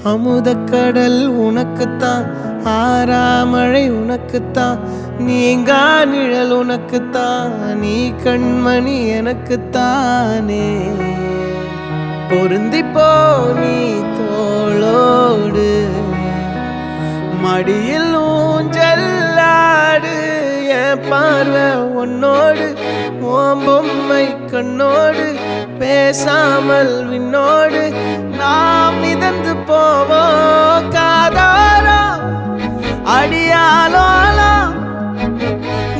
அமுதக்கடல் உனக்குத்தான், ஆறாமழை உனக்குத்தான், நீங்கா நிழல் உனக்குத்தான், நீ கண்மணி எனக்குத்தானே. பொருந்திப்போ நீ தோளோடு, மடியில் ஊஞ்சல்லாடு, என் பார்வை உன்னோடு, ஓம் பொம்மை கண்ணோடு, பேசாமல் விண்ணோடு நாம் மிதந்து போவோம் காதாரோ அடியாலோலோ,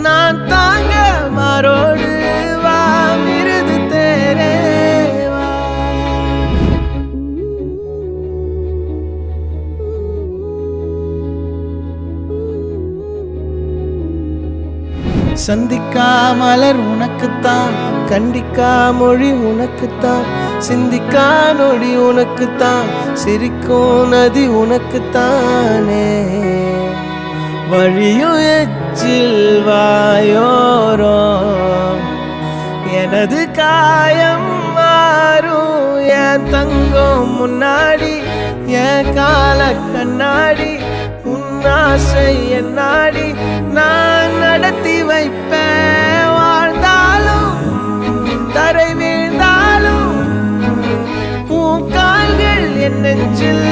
நான் தாங்க மாறோடு வா மிருது தேரே வா. சந்திக்கா மலர் உனக்குத்தான், கண்டிக்கா மொழி உனக்குத்தான், சிந்திக்கா நொடி உனக்குத்தான், சிரிக்கும் நதி உனக்குத்தானே. வழியும் எச்சில் வாயோரோ எனது காயம் மாறும், என் தங்கம் முன்னாடி என் கால கண்ணாடி, உன்னாசை என்னாடி நான் நடத்தி வைப்பேன். வாழ்ந்தாலும் தரை வீழ்ந்தாலும் உன் கால்கள் என் நெஞ்சில்